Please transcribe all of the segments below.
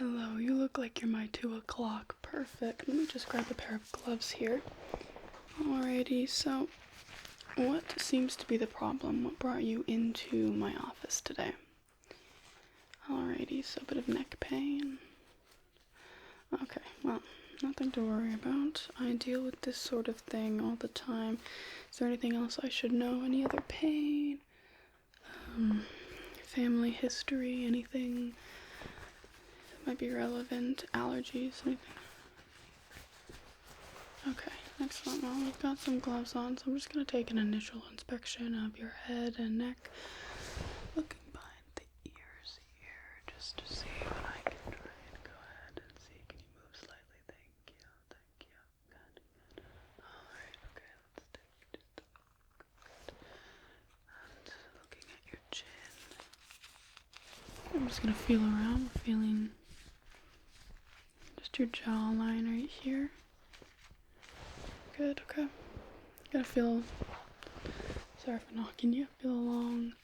Hello, you look like you're my 2 o'clock. Perfect. Let me just grab a pair of gloves here. Alrighty, so what seems to be the problem? What brought you into my office today? Alrighty, so a bit of neck pain. Okay, well, nothing to worry about. I deal with this sort of thing all the time. Is there anything else I should know? Any other pain? Family history? Anything that might be relevant? Allergies? Anything? Okay, excellent. Well, we've got some gloves on, so I'm just going to take an initial inspection of your head and neck. Looking behind the ears here, just to see what I can try and go ahead and see. Can you move slightly? Thank you. Good. Alright, okay, let's take just a good. And looking at your chin. I'm just going to feel around, feeling just your jawline right here. Good, okay. Gotta feel, sorry for knocking you, feel along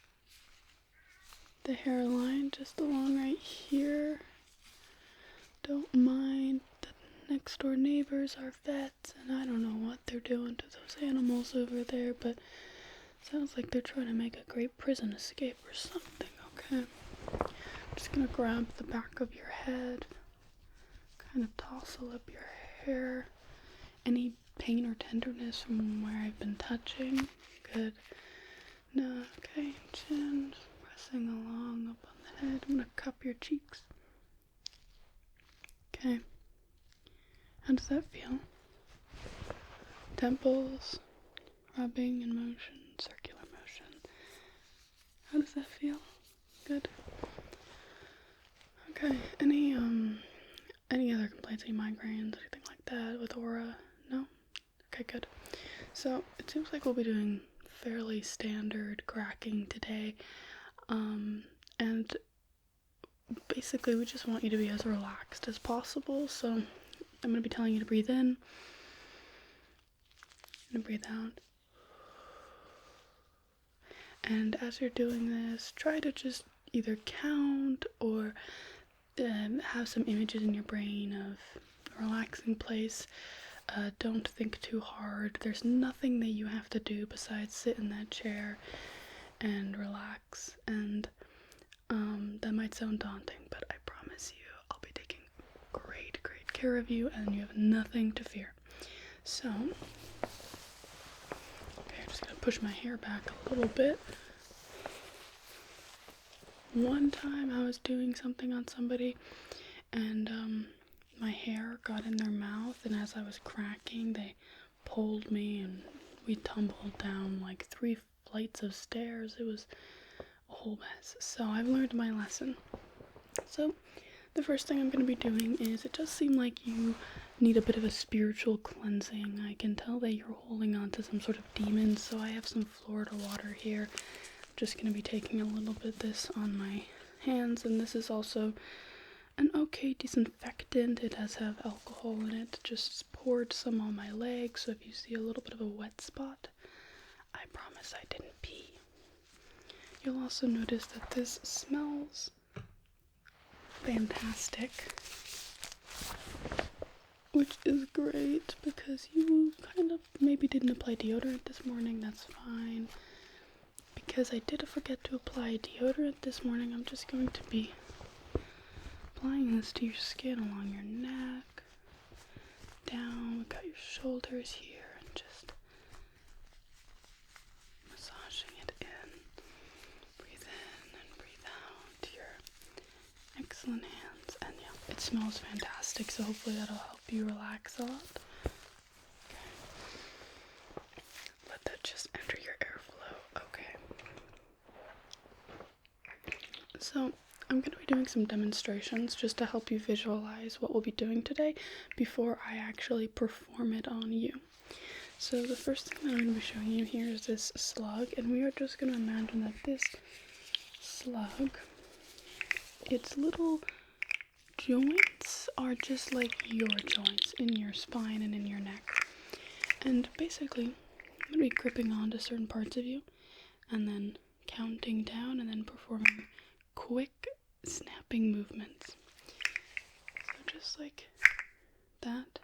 the hairline, just along right here. Don't mind the next door neighbors are vets, and I don't know what they're doing to those animals over there, but sounds like they're trying to make a great prison escape or something, okay? I'm just gonna grab the back of your head, kind of tousle up your hair. Any pain or tenderness from where I've been touching? Good. No, okay, chin, just pressing along up on the head. I'm gonna cup your cheeks. Okay. How does that feel? Temples, rubbing in motion, circular motion. How does that feel? Good. Okay, any other complaints, any migraines, anything like that with aura? No? Okay, good. So, it seems like we'll be doing fairly standard cracking today, and basically we just want you to be as relaxed as possible, so I'm going to be telling you to breathe in, and breathe out, and as you're doing this, try to just either count or have some images in your brain of a relaxing place. Don't think too hard. There's nothing that you have to do besides sit in that chair and relax, and that might sound daunting, but I promise you I'll be taking great care of you, and you have nothing to fear. So, okay, I'm just gonna push my hair back a little bit. One time I was doing something on somebody, and my hair got in their mouth, and as I was cracking, they pulled me, and we tumbled down like 3 flights of stairs. It was a whole mess. So I've learned my lesson. So the first thing I'm going to be doing is, it does seem like you need a bit of a spiritual cleansing. I can tell that you're holding on to some sort of demon, so I have some Florida water here. I'm just going to be taking a little bit of this on my hands, and this is also an okay disinfectant. It does have alcohol in it. Just poured some on my leg, so if you see a little bit of a wet spot, I promise I didn't pee. You'll also notice that this smells fantastic, which is great because you kind of maybe didn't apply deodorant this morning. That's fine, because I did forget to apply deodorant this morning. I'm just going to be applying this to your skin along your neck, down, we got your shoulders here, and just massaging it in. Breathe in and breathe out. Your excellent hands, and yeah, it smells fantastic, so hopefully that'll help you relax a lot. Okay. Let that just enter your airflow. Okay. So I'm going to be doing some demonstrations just to help you visualize what we'll be doing today before I actually perform it on you. So the first thing that I'm going to be showing you here is this slug, and we are just going to imagine that this slug, its little joints are just like your joints in your spine and in your neck. And basically, I'm going to be gripping onto certain parts of you and then counting down and then performing quick snapping movements. just like that.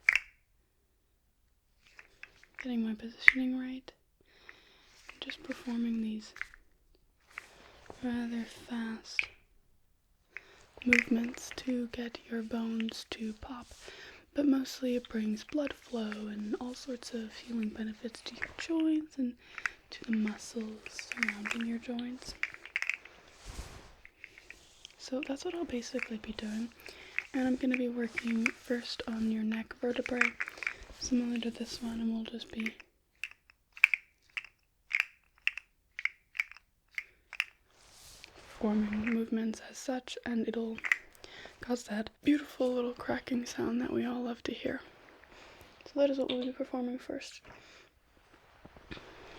Getting my positioning right. Just performing these rather fast movements to get your bones to pop. But mostly it brings blood flow and all sorts of healing benefits to your joints and to the muscles surrounding your joints. So that's what I'll basically be doing. And I'm going to be working first on your neck vertebrae, similar to this one, and we'll just be forming movements as such, and it'll cause that beautiful little cracking sound that we all love to hear. So that is what we'll be performing first.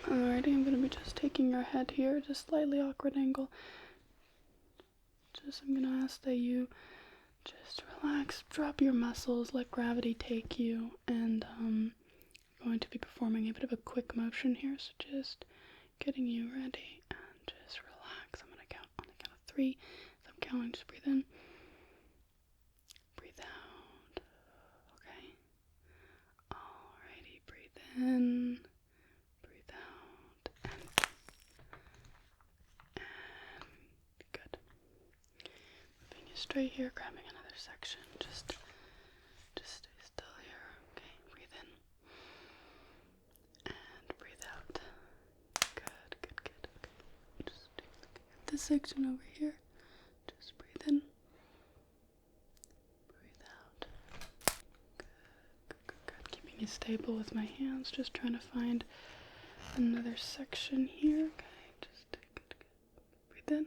Alrighty, I'm going to be just taking your head here, just slightly awkward angle. I'm going to ask that you just relax, drop your muscles, let gravity take you, and I'm going to be performing a bit of a quick motion here, so just getting you ready and just relax. I'm going to count on the count of 3. As I'm counting, just breathe in, breathe out. Okay. Alrighty, breathe in, breathe out, and good. Moving you straight here, grabbing another section. Just stay still here. Okay, breathe in and breathe out. Good. Okay. Just take a look at this section over here. Just breathe in, breathe out. Good. Keeping it stable with my hands. Just trying to find another section here. Okay, just good. Breathe in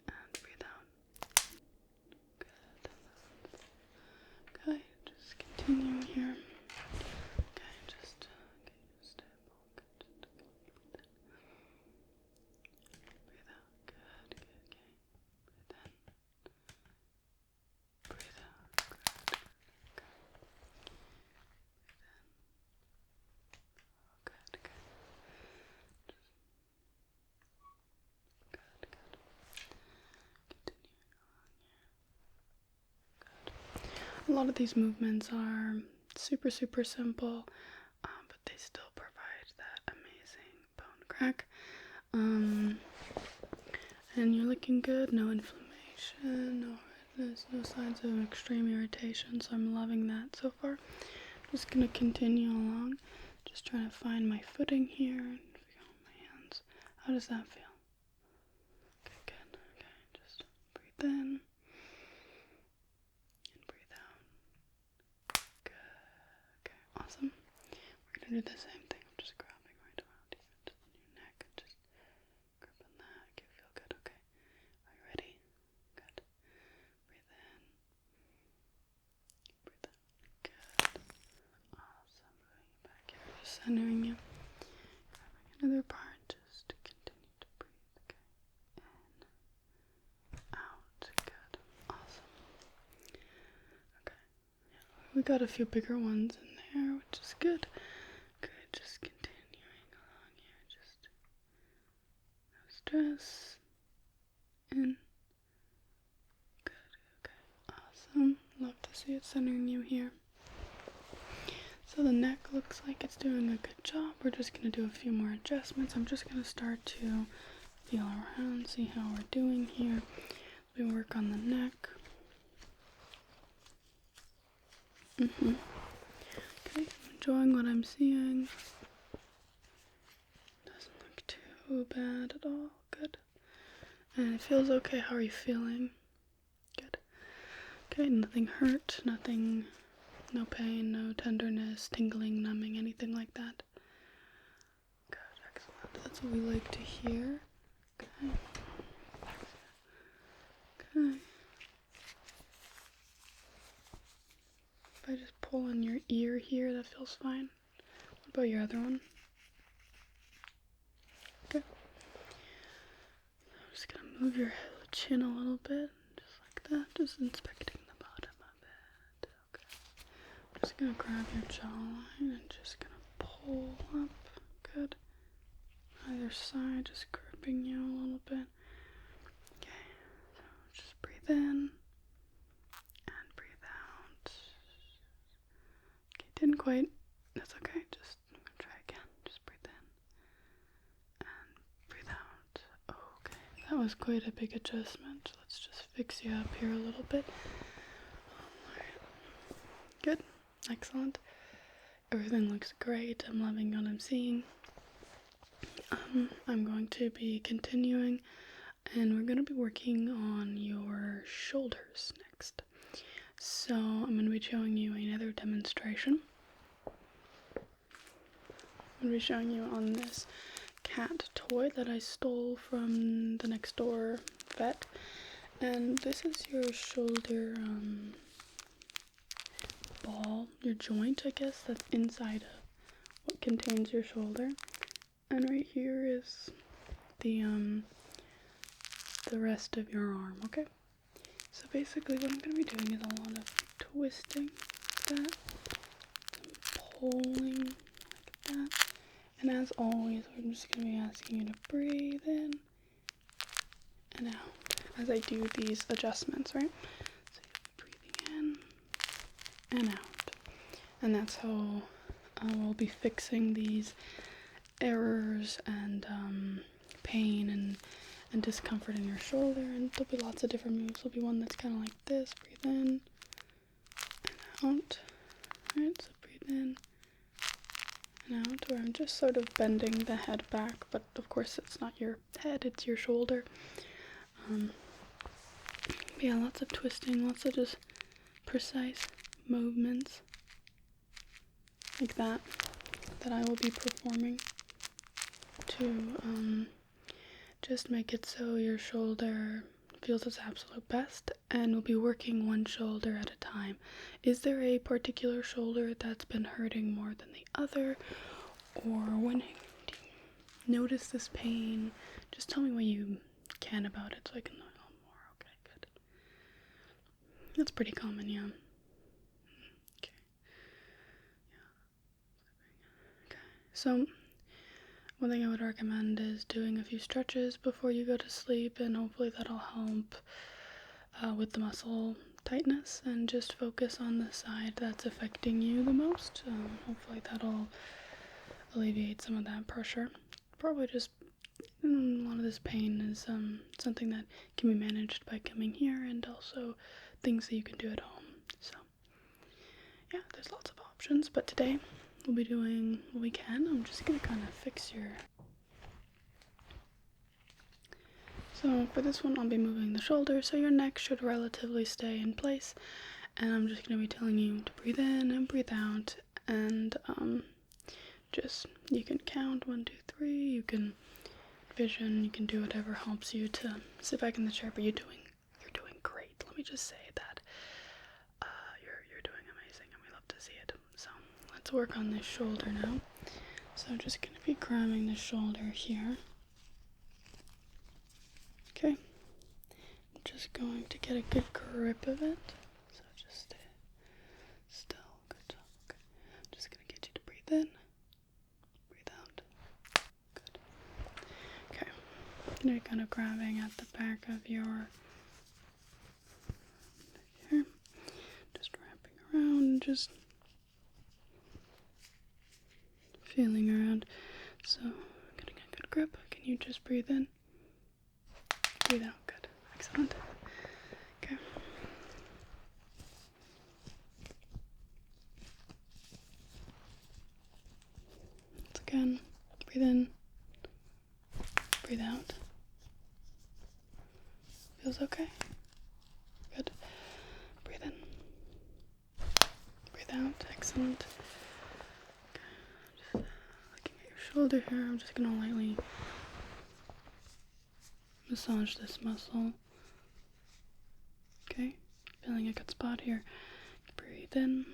and breathe out. Good. Okay, just continuing here. Okay, just get you stable. Good. Just breathe out. Good. Okay. Breathe in. Breathe out. Good. Good. A lot of these movements are super simple, but they still provide that amazing bone crack. And you're looking good, no inflammation, no redness, no signs of extreme irritation, so I'm loving that so far. Just gonna continue along, just trying to find my footing here and feel my hands. How does that feel? Okay, good. Okay, just breathe in. Awesome. We're going to do the same thing. I'm just grabbing right around here to your neck and just gripping that. Okay, feel good. Okay. Are you ready? Good. Breathe in. Breathe out. Good. Awesome. Moving you back here. Just centering you. Grabbing another part just to continue to breathe. Okay. In. Out. Good. Awesome. Okay. Yeah, we got a few bigger ones in there, which is good. Good, just continuing along here, just no stress. In. Good, okay, awesome. Love to see it centering you here. So the neck looks like it's doing a good job. We're just going to do a few more adjustments. I'm just going to start to feel around, see how we're doing here. We work on the neck. Okay, I'm enjoying what I'm seeing. Doesn't look too bad at all. Good. And it feels okay. How are you feeling? Good. Okay, nothing hurt, nothing, no pain, no tenderness, tingling, numbing, anything like that. Good, excellent. That's what we like to hear. Okay. Okay. If I just pull on your ear here, that feels fine. What about your other one? Okay. I'm just gonna move your chin a little bit, just like that, just inspecting the bottom of it. Okay. I'm just gonna grab your jawline and just gonna pull up. Good. Either side, just gripping you a little bit. Okay. So just breathe in and breathe Didn't quite. That's okay. Just try again. Just breathe in and breathe out. Okay, that was quite a big adjustment. Let's just fix you up here a little bit. Alright. Good. Excellent. Everything looks great. I'm loving what I'm seeing. I'm going to be continuing, and we're going to be working on your shoulders next. So I'm going to be showing you another demonstration. I'm going to be showing you on this cat toy that I stole from the next door vet. And this is your shoulder ball, your joint, I guess, that's inside of what contains your shoulder. And right here is the rest of your arm, okay? So basically what I'm going to be doing is a lot of twisting like that, some pulling like that, and as always, I'm just going to be asking you to breathe in and out as I do these adjustments, right? So you're breathing in and out, and that's how we'll be fixing these errors and pain and discomfort in your shoulder. And there'll be lots of different moves. There'll be one that's kind of like this. Breathe in and out. Right, so breathe in and out, where I'm just sort of bending the head back, but of course it's not your head, it's your shoulder. Yeah, lots of twisting, lots of just precise movements like that I will be performing to just make it so your shoulder feels its absolute best, and we'll be working one shoulder at a time. Is there a particular shoulder that's been hurting more than the other, or when do you notice this pain? Just tell me what you can about it so I can know a little more. Okay, good. That's pretty common, yeah. Okay. Yeah. Okay. So one thing I would recommend is doing a few stretches before you go to sleep, and hopefully that'll help with the muscle tightness, and just focus on the side that's affecting you the most. Hopefully that'll alleviate some of that pressure. Probably just a lot of this pain is something that can be managed by coming here, and also things that you can do at home. So yeah, there's lots of options, but today we'll be doing what we can. I'm just gonna kind of fix your... So for this one, I'll be moving the shoulder, so your neck should relatively stay in place. And I'm just gonna be telling you to breathe in and breathe out, and just, you can count 1, 2, 3. You can vision. You can do whatever helps you to sit back in the chair. But you're doing great. Let me just say that you're doing amazing, and we love to see it. So let's work on this shoulder now. So I'm just gonna be grabbing the shoulder here. Okay, I'm just going to get a good grip of it. So just stay still. Good job. Okay. I'm just gonna get you to breathe in, breathe out. Good. Okay. I'm gonna be kind of grabbing at the back of your here. Just wrapping around and just feeling around. So getting a good grip. Can you just breathe in? Breathe out. Good. Excellent. Okay. Once again, breathe in, breathe out. Feels okay? Good. Breathe in, breathe out. Excellent. Okay. Just looking at your shoulder here, I'm just gonna lightly massage this muscle. Okay, feeling a good spot here. Breathe in,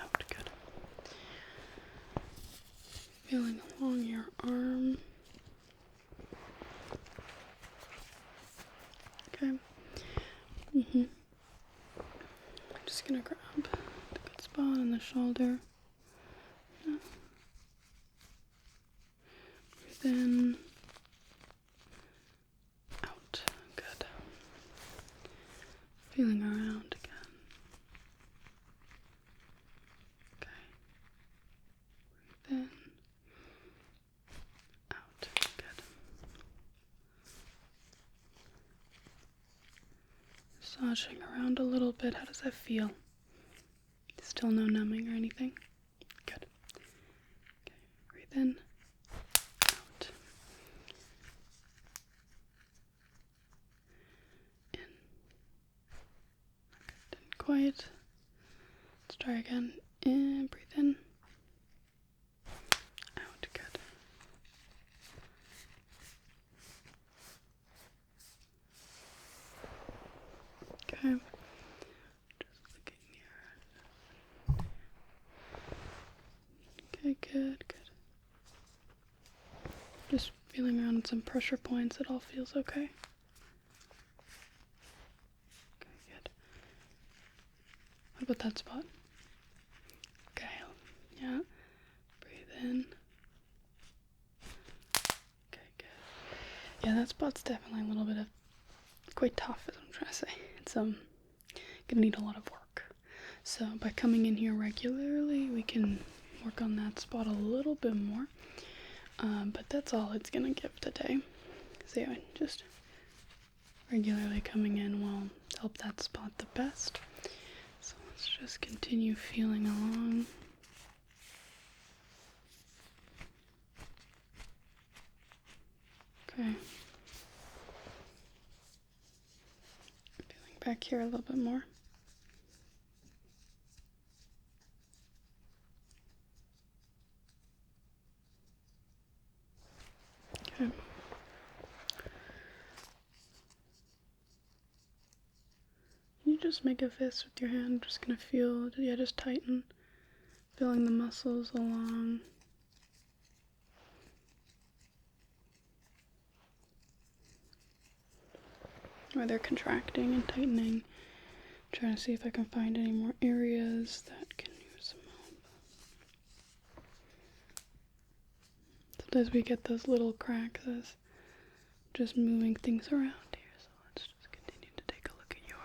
out. Good. Feeling along your arm. Okay. I'm just gonna grab the good spot on the shoulder. Yeah. Breathe in, out. Good. Feeling around again. massaging around a little bit. How does that feel? Still no numbing or anything? Good. Okay, breathe in, out. In. Okay, didn't quite. Let's try again. In, breathe in. Out, good. Okay. Just looking here. Okay, good. Just feeling around some pressure points. It all feels okay. Okay, good. What about that spot? Okay, yeah. Breathe in. Okay, good. Yeah, that spot's definitely a little bit of quite tough, is what I'm trying to say. It's gonna need a lot of work. So by coming in here regularly, we can work on that spot a little bit more. But that's all it's gonna give today. So yeah, just regularly coming in will help that spot the best. So let's just continue feeling along. Okay. Feeling back here a little bit more. Okay. You just make a fist with your hand. Just gonna feel, yeah, just tighten, feeling the muscles along. Where they're contracting and tightening. Trying to see if I can find any more areas that can use some help. Sometimes we get those little cracks as just moving things around here. So let's just continue to take a look at your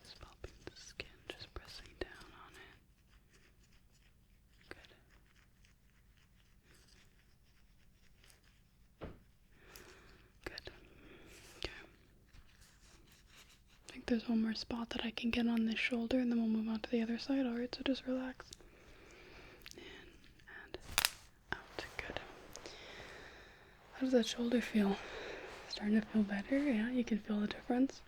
just popping the skin, just pressing down on it. Good. Good. Okay. I think there's one more spot that I can get on this shoulder, and then we'll move on to the other side. Alright, so just relax. In and out. Good. How does that shoulder feel? Starting to feel better? Yeah, you can feel the difference.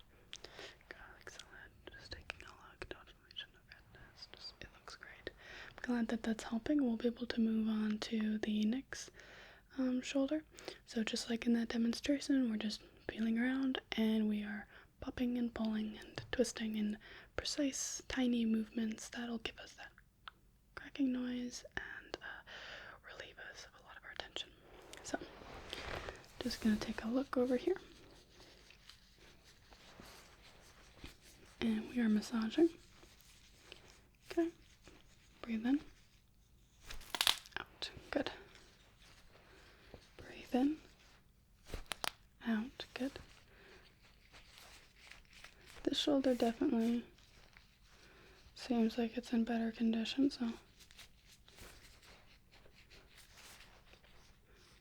Good, excellent. Just taking a look. No inflammation, no redness. It looks great. I'm glad that that's helping. We'll be able to move on to the next shoulder. So just like in that demonstration, we're just feeling around and we are popping and pulling and twisting in precise tiny movements that'll give us that cracking noise and relieve us of a lot of our tension. So just gonna take a look over here, and we are massaging. Okay, breathe in, out. Good. Breathe in, out. Good. This shoulder definitely seems like it's in better condition, so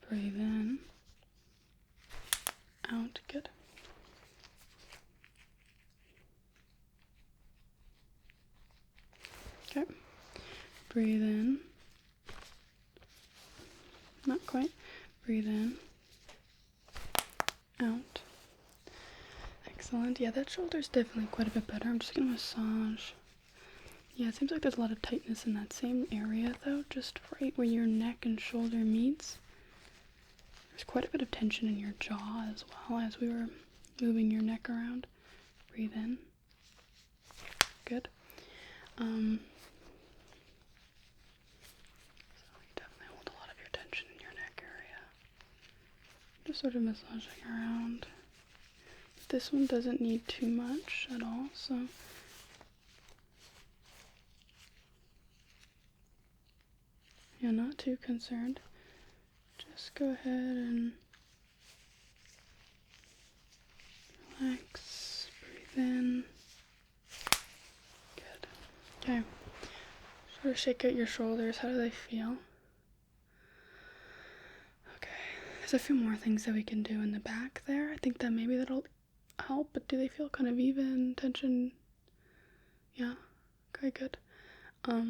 breathe in, out. Good. Okay. Breathe in. Not quite. Breathe in, out. Excellent. Yeah, that shoulder's definitely quite a bit better. I'm just gonna massage. Yeah, it seems like there's a lot of tightness in that same area though, just right where your neck and shoulder meets. There's quite a bit of tension in your jaw as well as we were moving your neck around. Breathe in. Good. So you definitely hold a lot of your tension in your neck area. Just sort of massaging around. This one doesn't need too much at all, so yeah, not too concerned. Just go ahead and relax, breathe in. Good. Okay. Sort of shake out your shoulders. How do they feel? There's a few more things that we can do in the back there. I think that maybe that'll help, but do they feel kind of even? Tension? Yeah? Okay, good. Yeah,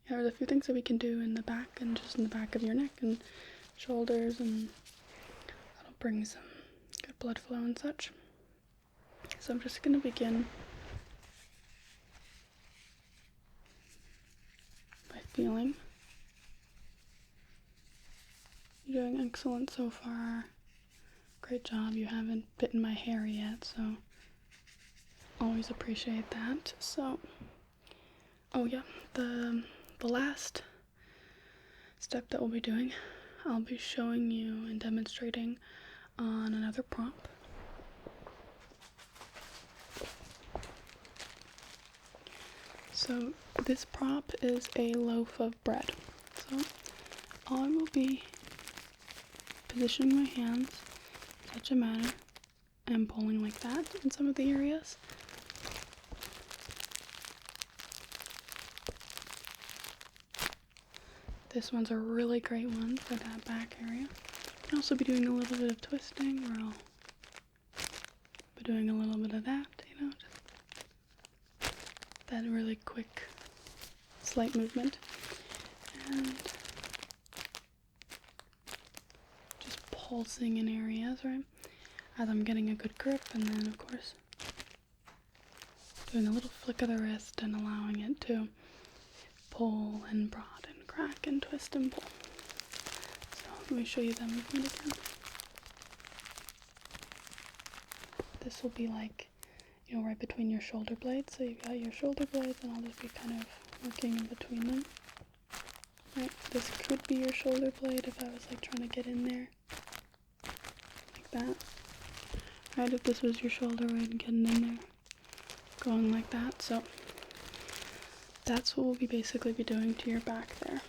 there's a few things that we can do in the back and just in the back of your neck and shoulders, and that'll bring some good blood flow and such. So I'm just going to begin by feeling. You're doing excellent so far. Great job. You haven't bitten my hair yet, so always appreciate that. So, oh yeah, the last step that we'll be doing, I'll be showing you and demonstrating on another prop. So this prop is a loaf of bread. So I will be positioning my hands in such a manner and pulling like that in some of the areas. This one's a really great one for that back area. I can also be doing a little bit of twisting, where I'll be doing a little bit of that, you know, just that really quick, slight movement. And just pulsing in areas, right, as I'm getting a good grip, and then, of course, doing a little flick of the wrist and allowing it to pull and broaden, crack and twist and pull. So let me show you that movement again. This will be like, you know, right between your shoulder blades. So you've got your shoulder blades, and I'll just be kind of working in between them. Right, this could be your shoulder blade if I was like trying to get in there, like that. Right, if this was your shoulder blade, getting in there, going like that. So that's what we'll be basically be doing to your back there.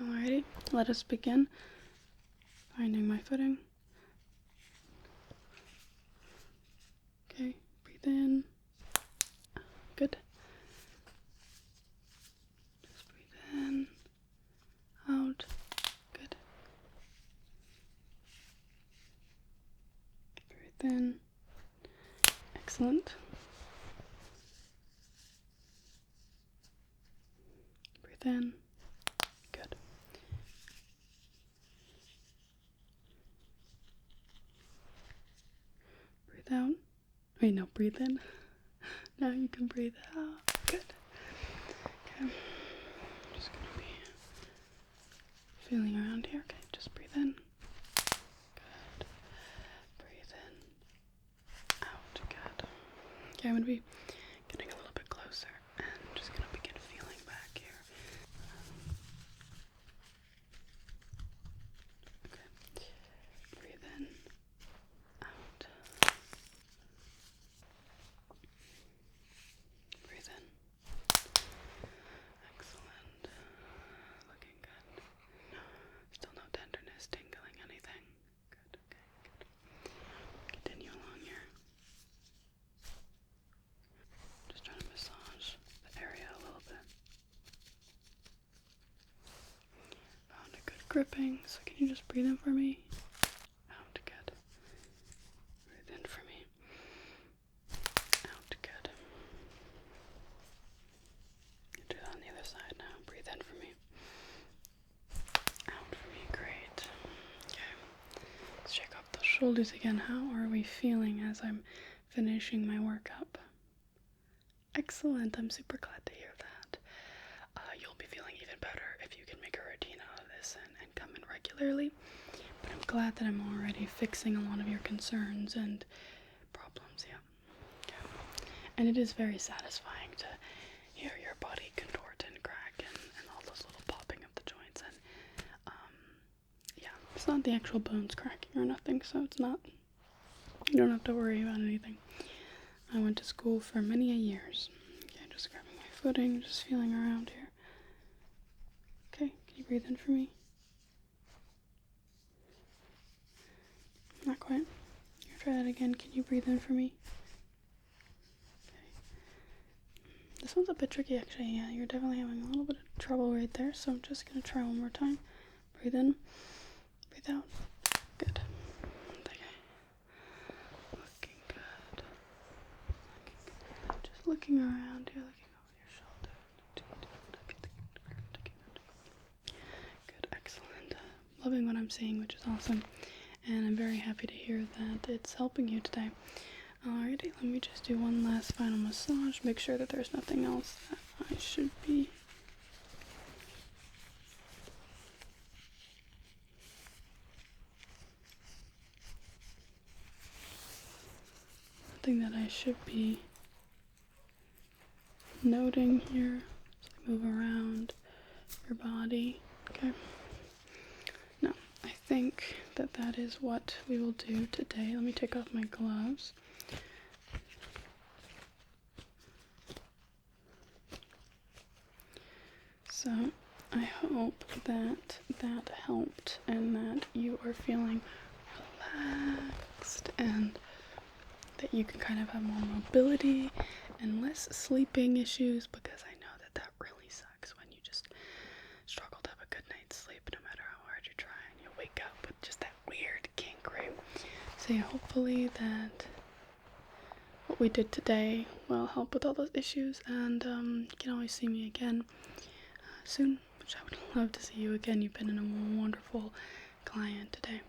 Alrighty, let us begin. Finding my footing. Okay, breathe in. Good. Just breathe in. Out. Good. Breathe in. Excellent. Breathe in. Good. Breathe out. Wait, no, breathe in. Now you can breathe out. Good. Okay. I'm just gonna be feeling around here. Okay, just breathe in. Good. Breathe in. Out. Good. Okay, I'm gonna be getting a little bit closer and just gonna begin feeling back here. Okay. Breathe in. Out. Breathe in. Excellent. Looking good. No, still no tenderness, tingling, anything. Good, okay, good. Continue along here. Just trying to massage the area a little bit. Found a good gripping, so can you just breathe in for me? Out, good. Breathe in for me. Out, good. Do that on the other side now. Breathe in for me. Out for me, great. Okay. Let's check out the shoulders again. How are we feeling as I'm finishing my workup? Excellent. I'm super glad to hear that. You'll be feeling even better if you can make a routine out of this and come in regularly. But I'm glad that I'm already fixing a lot of your concerns and problems, yeah. And it is very satisfying to hear your body contort and crack and all those little popping of the joints. And yeah, it's not the actual bones cracking or nothing, so it's not, you don't have to worry about anything. I went to school for many years. Okay, just grabbing my footing, just feeling around here. Okay, can you breathe in for me? Not quite. Here, try that again. Can you breathe in for me? Okay. The this one's a bit tricky actually. Yeah, you're definitely having a little bit of trouble right there, so I'm just gonna try one more time. Breathe in, breathe out. Good. Okay. Looking good. Just looking around here, looking over your shoulder. Good, excellent. Loving what I'm seeing, which is awesome. And I'm very happy to hear that it's helping you today. Alrighty, let me just do one last final massage. Make sure that there's nothing else that I should be. Nothing that I should be noting here. Just move around your body. Okay. Now, I think that that is what we will do today. Let me take off my gloves. So, I hope that that helped and that you are feeling relaxed and that you can kind of have more mobility and less sleeping issues, because I know that that really sucks when you just struggle to have a good night's sleep no matter how hard you try, and you wake up with just that weird kink, right? So yeah, hopefully that what we did today will help with all those issues, and you can always see me again soon, which I would love to see you again. You've been a wonderful client today.